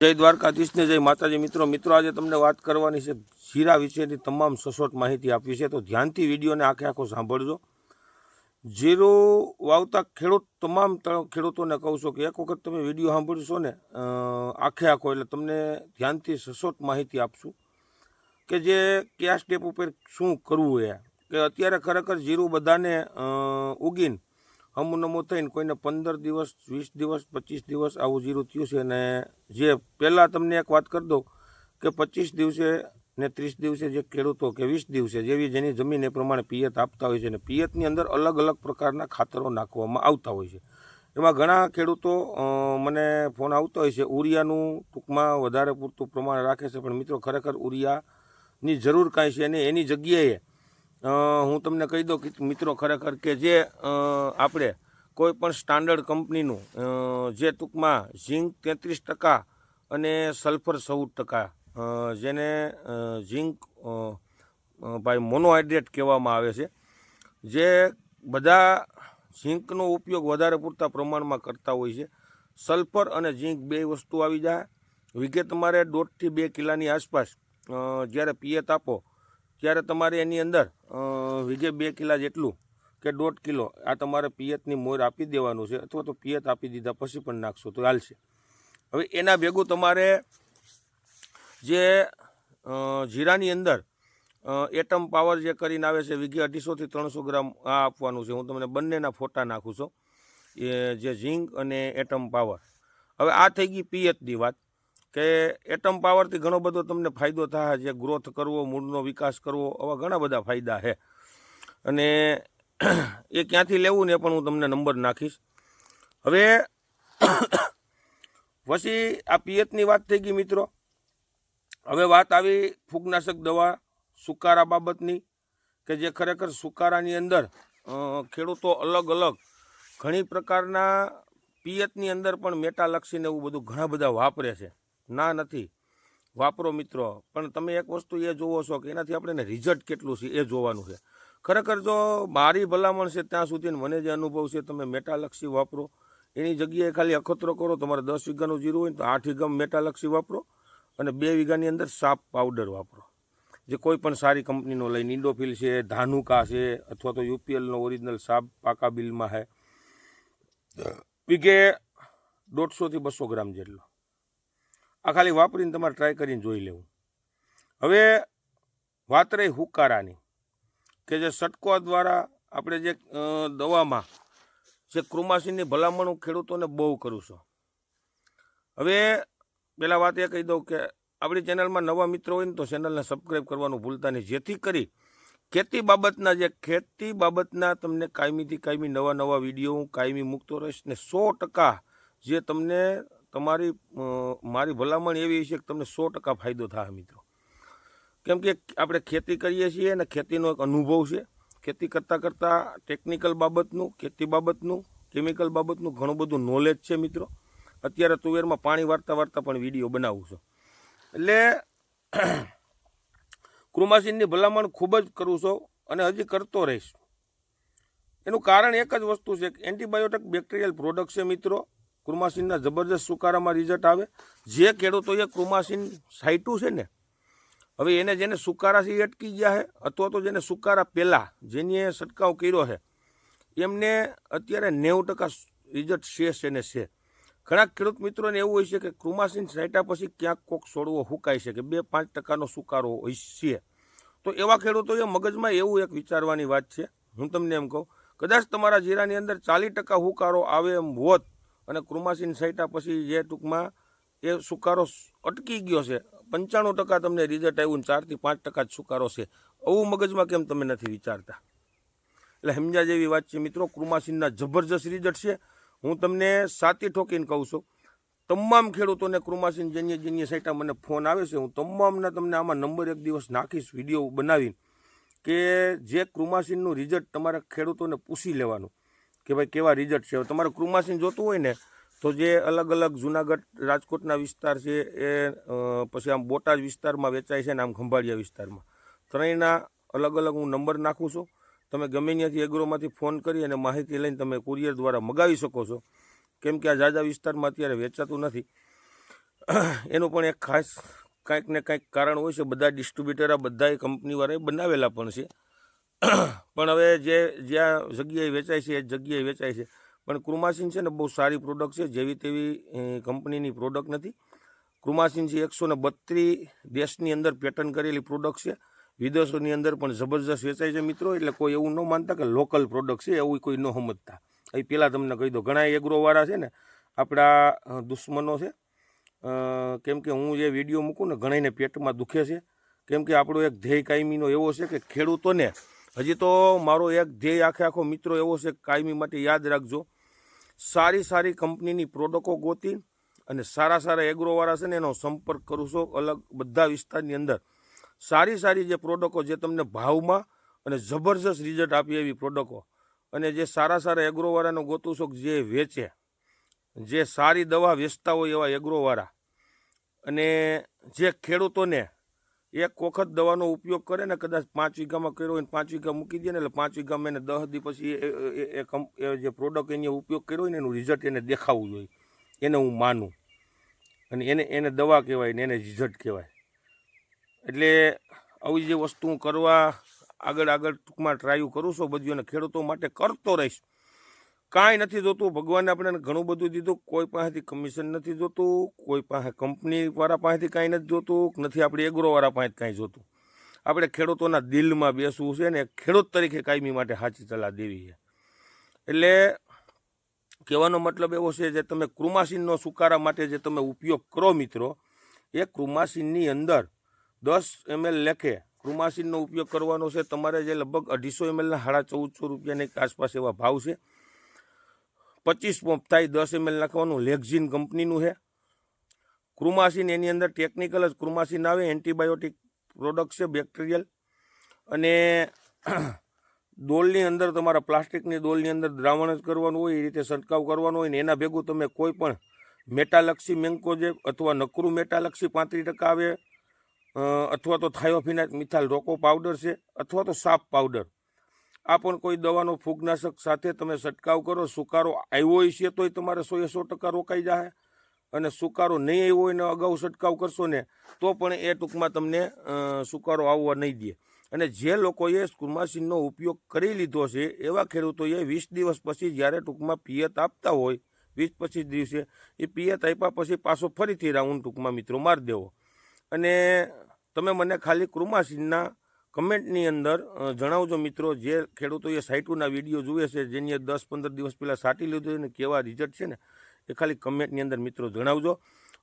જય દ્વારકાધીશને જય માતાજી મિત્રો આજે તમને વાત કરવાની છે જીરા વિશેની તમામ સચોટ માહિતી આપવી છે, તો ધ્યાનથી વિડીયોને આખો સાંભળજો। જીરું વાવતા તમામ ખેડૂતોને કહું છું કે એક વખત તમે વિડીયો સાંભળશો ને આખો એટલે તમને ધ્યાનથી સચોટ માહિતી આપશું કે જે કયા સ્ટેપ ઉપર શું કરવું એ કે અત્યારે ખરેખર જીરું બધાને ઉગીને હમુનમો થઈને કોઈને 15 દિવસ 20 દિવસ 25 દિવસ આવું જીરું થયું છે। અને જે પહેલાં તમને એક વાત કરી દઉં કે 25 દિવસે ને 30 દિવસે જે ખેડૂતો કે 20 દિવસે જેની જમીન એ પ્રમાણે પિયત આપતા હોય છે અને પિયતની અંદર અલગ અલગ પ્રકારના ખાતરો નાખવામાં આવતા હોય છે। એમાં ઘણા ખેડૂતો મને ફોન આવતો હોય છે ઉરિયાનું ટૂંકમાં વધારે પૂરતું પ્રમાણ રાખે છે, પણ મિત્રો ખરેખર ઉરિયાની જરૂર કાંઈ છે અને એની જગ્યાએ હું તમને કહી દઉં કે મિત્રો ખરેખર કે જે આપણે કોઈ પણ સ્ટાન્ડર્ડ કંપનીનું જે ટૂંકમાં ઝીંક 33% અને સલ્ફર 14%, જેને ઝીંક ભાઈ મોનોહાઇડ્રેટ કહેવામાં આવે છે, જે બધા ઝીંકનો ઉપયોગ વધારે પૂરતા પ્રમાણમાં કરતા હોય છે। સલ્ફર અને ઝીંક બે વસ્તુ આવી જાય વીઘે તમારે 1.5 થી 2 કિલાની આસપાસ જ્યારે પિયત આપો ત્યારે તમારે એની અંદર વીઘે 2 કિલા જેટલું કે 1.5 કિલો આ તમારે પિયતની મોર આપી દેવાનું છે, અથવા તો પિયત આપી દીધા પછી પણ નાખશો તો હાલશે। હવે એના ભેગું તમારે જે જીરાની અંદર એટમ પાવર જે કરીને આવે છે વીઘે 250 થી 300 ગ્રામ આ આપવાનું છે। હું તમને બંનેના ફોટા નાખું છું, એ જે ઝીંક અને એટમ પાવર। હવે આ થઈ ગઈ પિયતની વાત કે એટમ પાવરથી ઘણો બધો તમને ફાયદો થાય, જે ગ્રોથ કરવો, મૂળનો વિકાસ કરવો, આવા ઘણા બધા ફાયદા છે। અને એ ક્યાંથી લેવું ને પણ હું તમને નંબર નાખીશ। હવે પછી આ પિયતની વાત થઈ ગઈ મિત્રો। હવે વાત આવી ફૂગનાશક દવા સુકારા બાબતની કે જે ખરેખર સુકારાની અંદર ખેડૂતો અલગ અલગ ઘણી પ્રકારના પિયતની અંદર પણ મેટાલક્ષીને એવું બધું ઘણા બધા વાપરે છે, ના નથી વાપરો મિત્રો, પણ તમે એક વસ્તુ એ જોવો છો કે એનાથી આપણે રિઝલ્ટ કેટલું છે એ જોવાનું છે। ખરેખર જો મારી ભલામણ છે ત્યાં સુધી મને જે અનુભવ છે તમે મેટાલક્ષી વાપરો, એની જગ્યાએ ખાલી અખતરો કરો। તમારે 10 વીઘાનું જીરું હોય તો 8 વીઘામાં મેટાલક્ષી વાપરો અને 2 વીઘાની અંદર સાપ પાવડર વાપરો, જે કોઈ પણ સારી કંપનીનો લઈને ઇન્ડોફિલ છે, ધાનુકા છે, અથવા તો યુપીએલનો ઓરિજિનલ સાપ પાકા બિલમાં છે, વીઘે 150 થી 200 ગ્રામ જેટલો આ ખાલી વાપરીને તમારે ટ્રાય કરીને જોઈ લેવું। હવે વાત રહી હુકારાની કે જે સટકો દ્વારા આપણે જે દવામાં જે ક્રુમાસીનની ભલામણ હું ખેડૂતોને બહુ કરું છું। હવે પહેલાં વાત એ કહી દઉં કે આપણી ચેનલમાં નવા મિત્રો હોય ને તો ચેનલને સબસ્ક્રાઈબ કરવાનું ભૂલતા નહીં, જેથી કરી ખેતી બાબતના તમને કાયમીથી કાયમી નવા વિડીયો હું કાયમી મૂકતો રહીશ ને 100% જે તમને મારી ભલામણ એવી છે કે તમને 100% ફાયદો થાય મિત્રો। કેમ કે આપણે ખેતી કરીએ છીએ અને ખેતીનો એક અનુભવ છે, ખેતી કરતાં ટેકનિકલ બાબતનું, ખેતી બાબતનું, કેમિકલ બાબતનું ઘણું બધું નોલેજ છે મિત્રો। અત્યારે તુવેરમાં પાણી વાળતા પણ વિડીયો બનાવું છું, એટલે ક્રુમાસીનની ભલામણ ખૂબ જ કરું છું અને હજી કરતો રહીશ। એનું કારણ એક જ વસ્તુ છે કે એન્ટીબાયોટિક બેક્ટેરિયલ પ્રોડક્ટ છે મિત્રો। ક્રુમાસીનના જબરદસ્ત સુકારામાં રિઝલ્ટ આવે। જે ખેડૂતોએ ક્રુમાસીન છાંટ્યું છે ને, હવે જેને સુકારાથી અટકી ગયા છે અથવા તો જેને સુકારા પહેલાં જેને છંટકાવ કર્યો છે એમને અત્યારે 90% રિઝલ્ટ છે। ઘણા ખેડૂત મિત્રોને એવું હોય છે કે ક્રુમાસીન છાંટ્યા પછી ક્યાંક કોક છોડવો હુકાય છે કે 2-5% સુકારો હોય છે, તો એવા ખેડૂતોએ મગજમાં એવું એક વિચારવાની વાત છે। હું તમને એમ કહું, કદાચ તમારા જીરાની અંદર 40% હુકારો આવે એમ હોત અને ક્રુમાસીન છાંટ્યા પછી જે ટૂંકમાં એ સુકારો અટકી ગયો છે, 95% તમને રિઝલ્ટ આવ્યું ને 4 થી 5% જ સુકારો છે, આવું મગજમાં કેમ તમે નથી વિચારતા? એટલે સમજ્યા જેવી વાત છે મિત્રો। ક્રુમાસીનના જબરજસ્ત રિઝલ્ટ છે। હું તમને સાતી ઠોકીને કહું છું, તમામ ખેડૂતોને ક્રુમાસીન જેની છાંટ્યા મને ફોન આવે છે, હું તમામના તમને આમાં નંબર એક દિવસ નાખીશ વિડીયો બનાવીને કે જે ક્રુમાસીનનું રિઝલ્ટ તમારા ખેડૂતોને પૂછી લેવાનું કે ભાઈ કેવા રિઝલ્ટ છે। તમારે ક્રુમાસીન જોતું હોય ને તો જે અલગ અલગ જુનાગઢ રાજકોટના વિસ્તાર છે એ પછી આમ બોટાદ વિસ્તારમાં વેચાય છે ને આમ ખંભાળિયા વિસ્તારમાં, ત્રણેયના અલગ અલગ હું નંબર નાખું છું। તમે ગમે ત્યાંથી એગ્રોમાંથી ફોન કરી અને માહિતી લઈને તમે કુરિયર દ્વારા મગાવી શકો છો, કેમ કે આ ઝાઝા વિસ્તારમાં અત્યારે વેચાતું નથી। એનું પણ એક ખાસ કાંઈક ને કાંઈક કારણ હોય છે. બધા ડિસ્ટ્રીબ્યુટર બધાય કંપનીવાળાએ બનાવેલા પણ છે, પણ હવે જ્યાં જગ્યાએ વેચાય છે એ જગ્યાએ વેચાય છે. પણ ક્રુમાસીન છે ને બહુ સારી પ્રોડક્ટ છે, જેવી તેવી કંપનીની પ્રોડક્ટ નથી. ક્રુમાસીન છે 132 દેશની અંદર પેટર્ન કરેલી પ્રોડક્ટ છે, વિદેશોની અંદર પણ જબરજસ્ત વેચાય છે મિત્રો. એટલે કોઈ એવું ન માનતા કે લોકલ પ્રોડક્ટ છે, એવું કોઈ ન સમજતા. એ પહેલાં તમને કહી દો, ઘણા એગ્રોવાળા છે ને આપણા દુશ્મનો છે. કેમ કે હું જે વિડીયો મૂકું ને ઘણાને પેટમાં દુખે છે. કેમ કે આપણો એક ધ્યેય કાયમીનો એવો છે કે ખેડૂતોને, હજી તો મારો એક ધ્યેય આખો મિત્રો એવો છે, કાયમી માટે યાદ રાખજો, સારી કંપનીની પ્રોડક્ટો ગોતી અને સારા એગ્રોવાળા છે ને એનો સંપર્ક કરું છું. અલગ બધા વિસ્તારની અંદર સારી જે પ્રોડક્ટો જે તમને ભાવમાં અને જબરજસ્ત રિઝલ્ટ આપી એવી પ્રોડક્ટો, અને જે સારા એગ્રોવાળાનો ગોતું છો જે વેચે, જે સારી દવા વેચતા હોય એવા એગ્રોવાળા, અને જે ખેડૂતોને એક વખત દવાનો ઉપયોગ કરે ને, કદાચ 5 વીઘામાં કર્યો હોય 5 વીઘા મૂકી દે ને, એટલે 5 વીઘામાં એને 10 દી પછી એ જે પ્રોડક્ટ એને ઉપયોગ કર્યો હોય ને એનું રિઝલ્ટ એને દેખાવું જોઈએ. એને હું માનું, અને એને દવા કહેવાય ને એને રિઝલ્ટ કહેવાય. એટલે આવી જે વસ્તુ હું કરવા આગળ ટૂંકમાં ટ્રાય કરું છું બધું, અને ખેડૂતો માટે કરતો રહીશ. કાંઈ નથી જોતું, ભગવાને આપણને ઘણું બધું દીધું. કોઈ પાસેથી કમિશન નથી જોતું, કોઈ પાસે કંપનીવાળા પાસેથી કાંઈ નથી જોતું, નથી આપણે એગ્રોવાળા પાસે કાંઈ જોતું. આપણે ખેડૂતોના દિલમાં બેસવું છે ને ખેડૂત તરીકે કાયમી માટે સાચી સલાહ દેવી છે. એટલે કહેવાનો મતલબ એવો છે, જે તમે ક્રુમાસીનનો સુકારા માટે જે તમે ઉપયોગ કરો મિત્રો, એ ક્રુમાસીનની અંદર 10 ml લેખે ક્રુમાસીનનો ઉપયોગ કરવાનો છે તમારે. જે લગભગ 250 ml ના 1450 રૂપિયાની આસપાસ એવા ભાવ છે. 25 પંપ થાય, 10 ml નાખવાનું. લેક્ઝિન કંપનીનું છે ક્રુમાસીન. એની અંદર ટેકનિકલ જ ક્રુમાસીન આવે, એન્ટીબાયોટિક પ્રોડક્ટ છે, બેક્ટેરિયલ. અને ડોલની અંદર તમારા પ્લાસ્ટિકની ડોલની અંદર દ્રાવણ જ કરવાનું હોય, એ રીતે છંટકાવ કરવાનો હોય ને એના ભેગું તમે કોઈ પણ મેટાલક્સી મેન્કોજેબ અથવા નકરું મેટાલક્સી 35% આવે, અથવા તો થાયોફિનાઇટ મિથાઇલ રોકો પાવડર છે, અથવા તો સાપ પાવડર. આ પણ કોઈ દવાનો ફૂગનાશક સાથે તમે છંટકાવ કરો. સુકારો આવ્યો છે તોય તમારે 100% રોકાઈ જાય, અને સુકારો નહીં આવ્યો હોય ને અગાઉ છંટકાવ કરશો ને તો પણ એ ટૂંકમાં તમને સુકારો આવવા નહીં દે. અને જે લોકોએ ક્રુમાસીનનો ઉપયોગ કરી લીધો છે એવા ખેડૂતોએ 20 દિવસ પછી જ્યારે ટૂંકમાં પિયત આપતા હોય, 20-25 દિવસે એ પિયત આપ્યા પછી પાછો ફરીથી રાઉન્ડ ટૂંકમાં મિત્રો મારી દેવો. અને તમે મને ખાલી ક્રુમાસીનના કમેન્ટની અંદર જણાવજો મિત્રો, જે ખેડૂતોએ સાઇટોના વિડીયો જુએ છે, જેની 10-15 દિવસ પહેલાં સાટી લીધું અને કેવા રિઝલ્ટ છે ને એ ખાલી કમેન્ટની અંદર મિત્રો જણાવજો.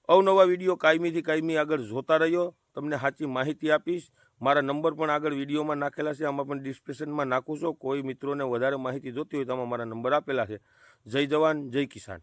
અવનવા વિડીયો કાયમી આગળ જોતા રહ્યો, તમને સાચી માહિતી આપીશ. મારા નંબર પણ આગળ વિડીયોમાં નાખેલા છે, આમાં પણ ડિસ્ક્રિપ્શનમાં નાખું છું. કોઈ મિત્રોને વધારે માહિતી જોતી હોય તો આમાં મારા નંબર આપેલા છે. જય જવાન, જય કિસાન.